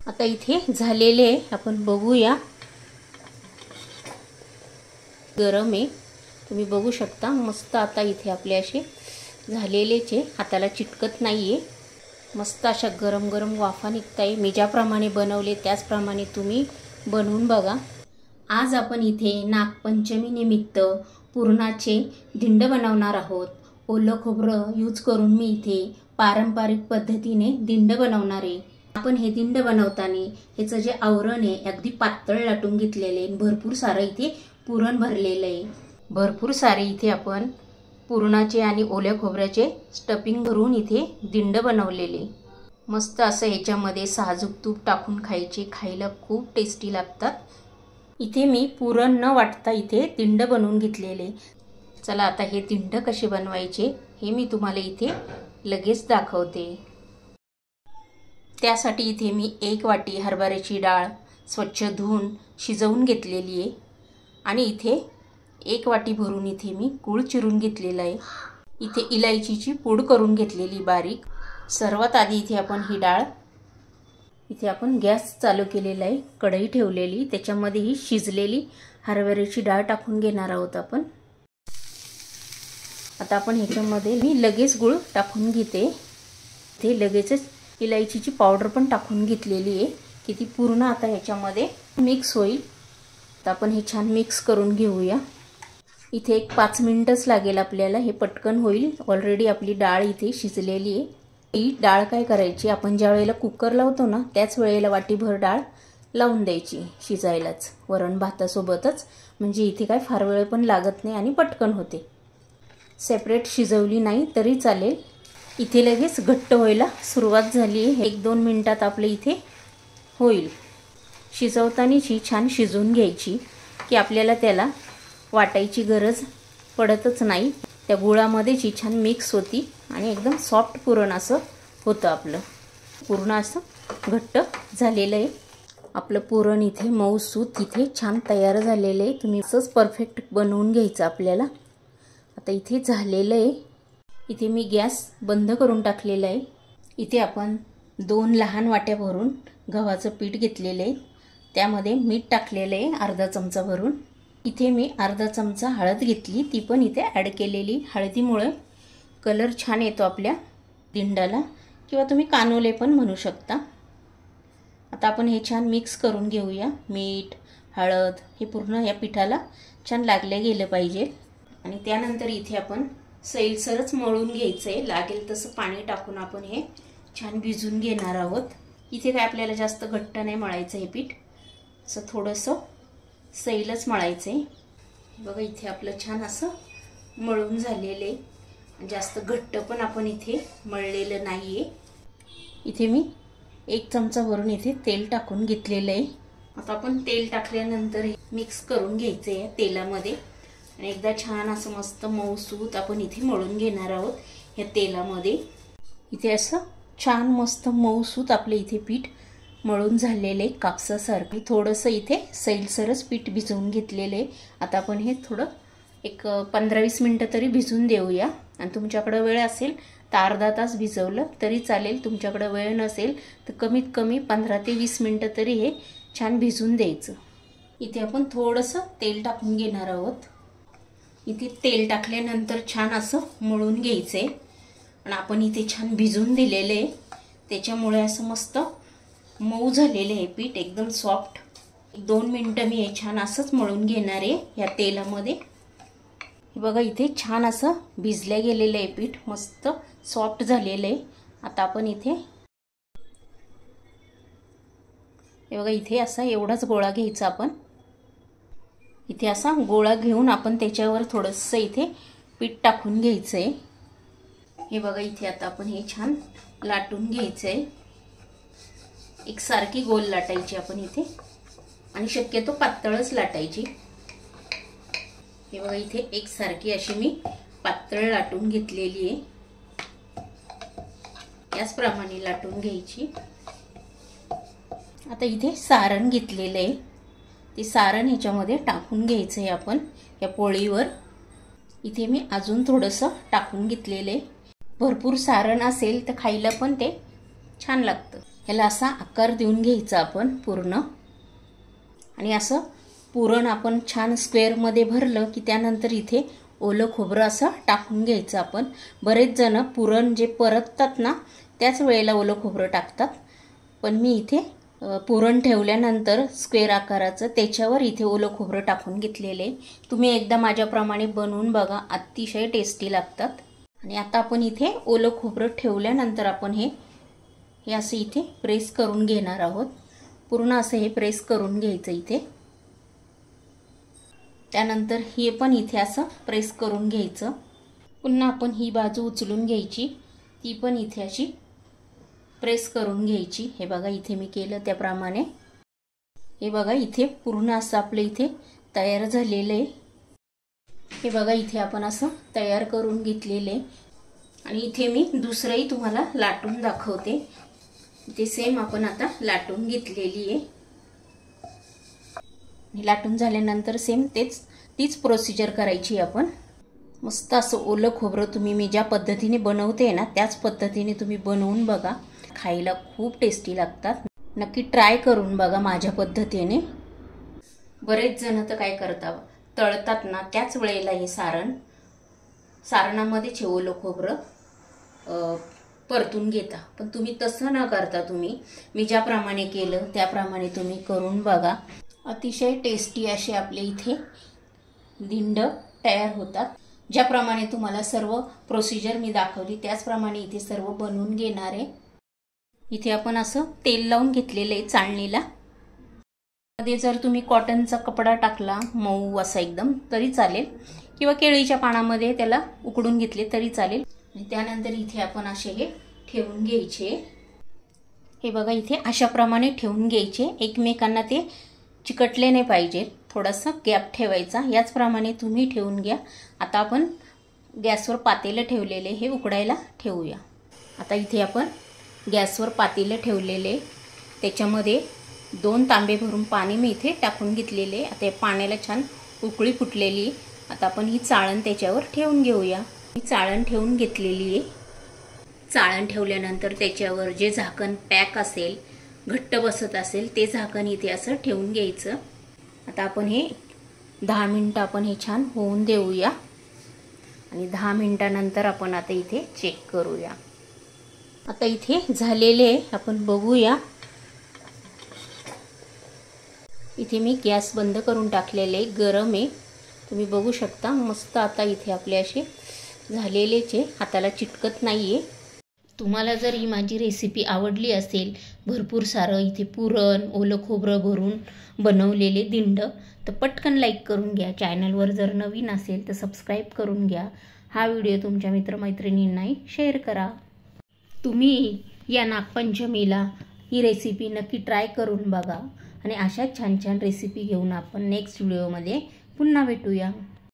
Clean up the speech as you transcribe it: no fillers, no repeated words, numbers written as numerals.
आता इथे झालेले आपण बघूया। गरम आहे, तुम्ही बघू शकता मस्त। आता इथे आपले असे झालेलेचे हाताला चिटकत नाहीये, मस्त अशा गरम गरम वाफा निघताय। मी ज्याप्रमाणे बनवले त्याचप्रमाणे तुम्ही बनवून बघा। आज आपण इथे नागपंचमी निमित्त पुरणाचे दिंड बनवणार आहोत। ओलं खोबरं यूज करून मी इथे पारंपरिक पद्धतीने दिंड बनवणार आहे। आपण हे दिंड बनवताना ह्याचं जे आवरण आहे अगदी पातळ लाटून घेतलेले, भरपूर सारं इथे पुरण भरलेलं आहे। भरपूर सारे इथे आपण पुरणाचे आणि ओल्या खोबऱ्याचे स्टफिंग भरून इथे दिंड बनवलेले। मस्त असं ह्याच्यामध्ये साजूक तूप टाकून खायचे, खायला खूप टेस्टी लागतात। इथे मी पुरण न वाटता इथे दिंड बनवून घेतलेले। चला आता हे दिंड कसे बनवायचे हे मी तुम्हाला इथे लगेच दाखवते। त्यासाठी इथे मी 1 वाटी हरभऱ्याची डाळ स्वच्छ धुवून शिजवून घेतलेली आहे आणि इथे 1 वाटी भरून इथे मी गूळ चिरून घेतलेला आहे। इथे इलायचीची पूड करून घेतलेली बारीक। सर्वात आधी इथे आपण ही डाळ, इथे आपण गॅस चालू केलेला आहे, कढई ठेवलेली, त्याच्यामध्ये ही शिजलेली हरभऱ्याची डाळ टाकून घेणार आहोत आपण। आता आपण ह्याच्यामध्ये मी लगेच गूळ टाकून घेते। इथे लगेचच इलायचीची पावडर पण टाकून घेतलेली आहे की ती पूर्ण आता ह्याच्यामध्ये मिक्स होईल। तर आपण हे छान मिक्स करून घेऊया। इथे एक 5 मिनिटच लागेल आपल्याला, हे पटकन होईल। ऑलरेडी आपली डाळ इथे शिजलेली आहे। ही डाळ काय करायची, आपण ज्या वेळेला कुकर लावतो ना त्याच वेळेला वाटीभर डाळ लावून द्यायची शिजायलाच वरण भातासोबतच, म्हणजे इथे काय फार वेळ पण लागत नाही आणि पटकन होते। सेपरेट शिजवली नाही तरी चालेल। इथे लगेच घट्ट व्हायला सुरुवात झाली आहे। 1-2 मिनिटात आपले इथे होईल। शिजवतानाची छान शिजवून घ्यायची की आपल्याला त्याला वाटायची गरज पडतच नाही। त्या गुळामध्येच ही छान मिक्स होती आणि एकदम सॉफ्ट पुरण असं होतं आपलं। पूर्ण असं घट्ट झालेलं आहे आपलं पुरण। इथे मऊसूत इथे छान तयार झालेलं आहे। तुम्ही असंच परफेक्ट बनवून घ्यायचं आपल्याला। आता इथे झालेलं आहे। इथे मी गॅस बंद करून टाकलेला आहे। इथे आपण 2 लहान वाट्या भरून गव्हाचं पीठ घेतलेलं आहे, त्यामध्ये मीठ टाकलेलं आहे अर्धा चमचा भरून। इथे मी अर्धा चमचा हळद घेतली, ती पण इथे ॲड केलेली। हळदीमुळे कलर छान येतो आपल्या दिंडाला, किंवा तुम्ही कानोले पण म्हणू शकता। आता आपण हे छान मिक्स करून घेऊया। मीठ, हळद हे पूर्ण या पिठाला छान लागले गेलं पाहिजे। आणि त्यानंतर इथे आपण सैलसरच मळून घ्यायचं आहे। लागेल तसं पाणी टाकून आपण हे छान भिजून घेणार आहोत। इथे काय आपल्याला जास्त घट्ट नाही मळायचं हे पीठ, असं थोडंसं सैलच मळायचं आहे। बघा इथे आपलं छान असं मळून झालेलं आहे, जास्त घट्ट पण आपण इथे मळलेलं नाही आहे। इथे मी 1 चमचा भरून इथे तेल टाकून घेतलेलं आहे। आता आपण तेल टाकल्यानंतर मिक्स करून घ्यायचं आहे तेलामध्ये आणि एकदा छान असं मस्त मऊसूत आपण इथे मळून घेणार आहोत या तेलामध्ये। इथे असं छान मस्त मऊसूत आपले इथे पीठ मळून झालेले कापसासारखे। थोडंसं इथे सैलसरच पीठ भिजवून घेतलेले। आता आपण हे थोडं एक 15-20 मिनिटं तरी भिजून देऊया। आणि तुमच्याकडे वेळ असेल तर अर्धा तास भिजवलं तरी चालेल, तुमच्याकडे वेळ नसेल तर कमीत कमी 15 ते 20 मिनिटं तरी हे छान भिजून द्यायचं। इथे आपण थोडंसं तेल टाकून घेणार आहोत। इथे तेल टाकल्यानंतर छान असं मळून घ्यायचं आहे आणि आपण इथे छान भिजून दिलेलं आहे, त्याच्यामुळे असं मस्त मऊ झालेले आहे पीठ, एकदम सॉफ्ट। 2 मिनिटं मी हे छान असंच मळून घेणार आहे या तेलामध्ये। हे बघा इथे छान असं भिजल्या गेलेलं आहे पीठ, मस्त सॉफ्ट झालेलं आहे। आता आपण इथे हे बघा इथे असा एवढाच गोळा घ्यायचा आपण। इथे असा गोळा घेऊन आपण त्याच्यावर थोडंसं इथे पीठ टाकून घ्यायचं आहे। हे बघा इथे आता आपण हे छान लाटून घ्यायचं आहे। एकसारखी गोल लाटायची आपण इथे आणि शक्यतो पातळच लाटायची। हे बघा इथे एकसारखी अशी मी पातळ लाटून घेतलेली आहे, याचप्रमाणे लाटून घ्यायची। आता इथे सारण घेतलेलं आहे, ते सारण ह्याच्यामध्ये टाकून घ्यायचं आहे आपण या पोळीवर। इथे मी अजून थोडंसं टाकून घेतलेलं आहे। भरपूर सारण असेल तर खायला पण ते छान लागतं। ह्याला असा आकार देऊन घ्यायचा आपण पूर्ण. आणि असं पुरण आपण छान स्क्वेअरमध्ये भरलं की त्यानंतर इथे ओलं खोबरं असं टाकून घ्यायचं आपण. बरेच जण पुरण जे परततात ना त्याच वेळेला ओलं खोबरं टाकतात, पण मी इथे पुरण ठेवल्यानंतर स्क्वेअर आकाराचं त्याच्यावर इथे ओलं खोबरं टाकून घेतलेले. तुम्ही एकदा माझ्याप्रमाणे बनवून बघा, अतिशय टेस्टी लागतात. आणि आता आपण इथे ओलं खोबरं ठेवल्यानंतर आपण हे असं इथे प्रेस करून घेणार आहोत. पूर्ण असं हे प्रेस करून घ्यायचं इथे. त्यानंतर हे पण इथे असं प्रेस करून घ्यायचं. पुन्हा आपण ही बाजू उचलून घ्यायची, ती पण इथे अशी प्रेस करून घ्यायची. हे बघा इथे मी केलं त्याप्रमाणे. हे बघा इथे पूर्ण असं आपलं इथे तयार झालेलं आहे. हे बघा इथे आपण असं तयार करून घेतलेलं आहे. आणि इथे मी दुसरंही तुम्हाला लाटून दाखवते. ते सेम आपण आता लाटून घेतलेली आहे. लाटून झाल्यानंतर सेम तीच प्रोसिजर करायची आपण. मस्त असं ओलं खोबरं तुम्ही मी ज्या पद्धतीने बनवते ना त्याच पद्धतीने तुम्ही बनवून बघा. खायला खूप टेस्टी लागतात. नक्की ट्राय करून बघा माझ्या पद्धतीने. बरेच जण तर काय करतात, तळतात ना त्याच वेळेला हे सारणामध्येच ओलं खोबरं परतून घेता. पण तुम्ही तसं न करता तुम्ही मी ज्याप्रमाणे केलं त्याप्रमाणे तुम्ही करून बघा. अतिशय टेस्टी असे आपले इथे दिंड तयार होतात. ज्याप्रमाणे तुम्हाला सर्व प्रोसिजर मी दाखवली त्याचप्रमाणे इथे सर्व बनवून घेणार आहे. इथे आपण असं तेल लावून घेतलेलं आहे चाळणीला. मध्ये जर तुम्ही कॉटनचा कपडा टाकला मऊ असा एकदम तरी चालेल, किंवा केळीच्या पानामध्ये त्याला उकडून घेतले तरी चालेल. आणि त्यानंतर इथे आपण असे हे ठेवून घ्यायचे. हे बघा इथे अशाप्रमाणे ठेवून घ्यायचे. एकमेकांना ते चिकटले नाही पाहिजे, थोडासा गॅप ठेवायचा. याचप्रमाणे तुम्ही ठेवून घ्या. आता आपण गॅसवर पातेलं ठेवलेले हे उकडायला ठेवूया. आता इथे आपण गॅसवर पातेलं ठेवलेले, त्याच्यामध्ये 2 तांबे भरून पाणी मी इथे टाकून घेतलेले. आता या पाण्याला छान उकळी फुटलेली. आता आपण ही चाळण त्याच्यावर ठेवून घेऊया. ही चाळण ठेवून घेतलेली आहे. चाळण ठेवल्यानंतर त्याच्यावर जे झाकण पॅक असेल, घट्ट बसत असेल ते झाकण इथे असं ठेवून घ्यायचं. आता आपण हे 10 मिनिटं आपण हे छान होऊन देऊया. आणि 10 मिनिटानंतर आपण आता इथे चेक करूया. आता इथे झालेले आपण बघूया. इथे मी गॅस बंद करून टाकलेले, गरम आहे, तुम्ही बघू शकता. मस्त आता इथे आपले असे झालेलेच आहे, हाताला चिटकत नाही आहे. तुम्हाला जर ही माझी रेसिपी आवडली असेल, भरपूर सारं इथे पुरण ओलं खोबरं भरून बनवलेले दिंड, तर पटकन लाईक करून घ्या. चॅनलवर जर नवीन असेल तर सबस्क्राईब करून घ्या. हा व्हिडिओ तुमच्या मित्रमैत्रिणींनाही शेअर करा. तुम्ही या नागपंचमीला ही रेसिपी नक्की ट्राय करून बघा. आणि अशाच छान छान रेसिपी घेऊन आपण नेक्स्ट व्हिडिओमध्ये पुन्हा भेटूया.